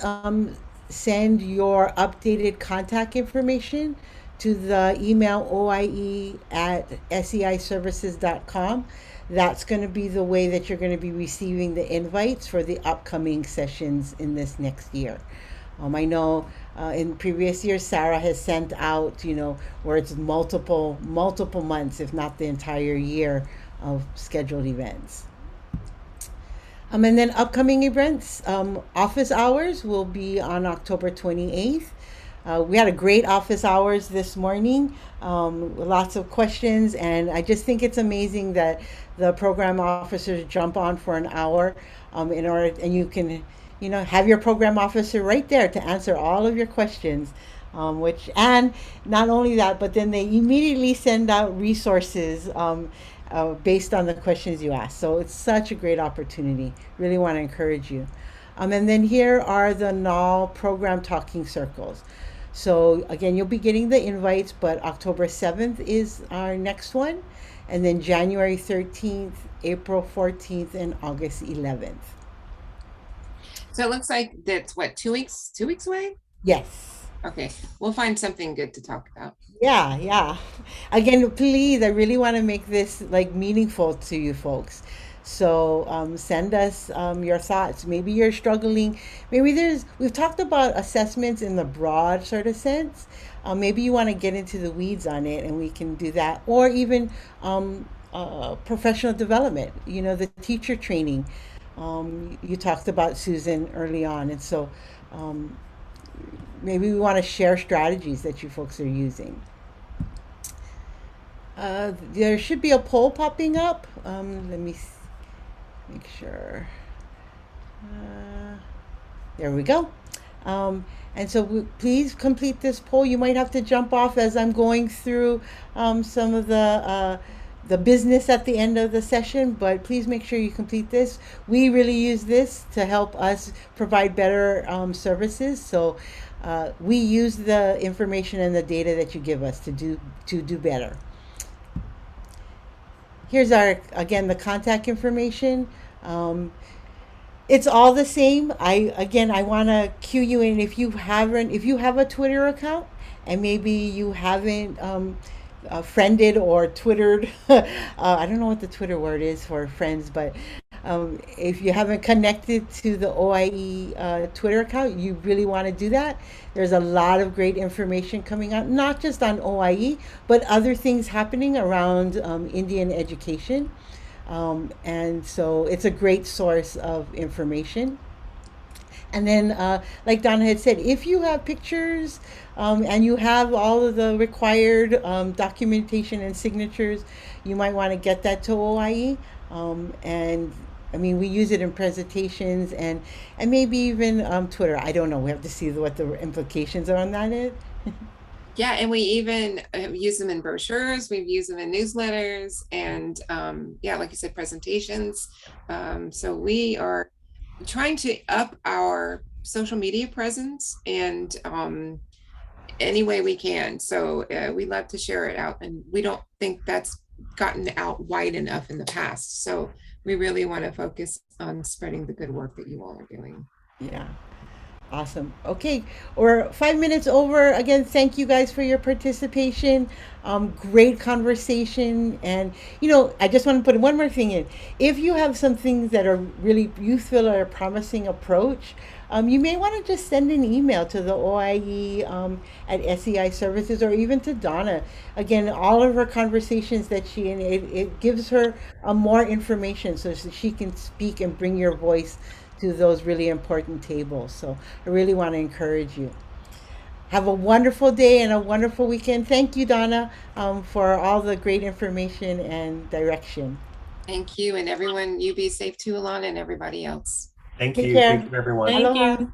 send your updated contact information to the email oie@seiservices.com. That's going to be the way that you're going to be receiving the invites for the upcoming sessions in this next year. I know in previous years, Sarah has sent out, where it's multiple months, if not the entire year of scheduled events. And then upcoming events, office hours will be on October 28th. We had a great office hours this morning, lots of questions, and I just think it's amazing that the program officers jump on for an hour in order, and you can, have your program officer right there to answer all of your questions. And not only that, but then they immediately send out resources based on the questions you ask. So it's such a great opportunity. Really want to encourage you. And then here are the NAL program talking circles. So again, you'll be getting the invites, but October 7th is our next one. And then January 13th, April 14th, and August 11th. So it looks like that's what, 2 weeks away? Yes. Okay, we'll find something good to talk about. Yeah. Again, please, I really want to make this meaningful to you folks. So send us your thoughts. Maybe you're struggling. Maybe we've talked about assessments in the broad sort of sense. Maybe you want to get into the weeds on it, and we can do that. Or even professional development, the teacher training. You talked about, Susan, early on. And so maybe we want to share strategies that you folks are using. There should be a poll popping up. Let me make sure. There we go. And so please complete this poll. You might have to jump off as I'm going through some of the business at the end of the session, but please make sure you complete this. We really use this to help us provide better services. So we use the information and the data that you give us to do better. Here's again, the contact information. It's all the same. I want to cue you in. If you have a Twitter account and maybe you haven't friended or Twittered, I don't know what the Twitter word is for friends, but if you haven't connected to the OIE Twitter account, you really want to do that. There's a lot of great information coming out, not just on OIE, but other things happening around Indian education. And so it's a great source of information. And then, like Donna had said, if you have pictures and you have all of the required documentation and signatures, you might want to get that to OIE. And I mean, we use it in presentations and maybe even Twitter. I don't know. We have to see what the implications are on that is. Yeah, and we even use them in brochures. We've used them in newsletters and yeah, like you said, presentations. So we are trying to up our social media presence and any way we can. So we love to share it out, and we don't think that's gotten out wide enough in the past. So we really want to focus on spreading the good work that you all are doing. Yeah. Awesome. Okay, we're 5 minutes over. Again, thank you guys for your participation. Great conversation. And, I just want to put one more thing in. If you have some things that are really, you feel are a promising approach, you may want to just send an email to the OIE at SEI Services, or even to Donna. Again, all of her conversations that it gives her more information so she can speak and bring your voice to those really important tables. So I really want to encourage you. Have a wonderful day and a wonderful weekend. Thank you, Donna, for all the great information and direction. Thank you. And everyone, you be safe too, Alana, and everybody else. Thank Take you. care. Thank you, everyone. Thank Aloha. you.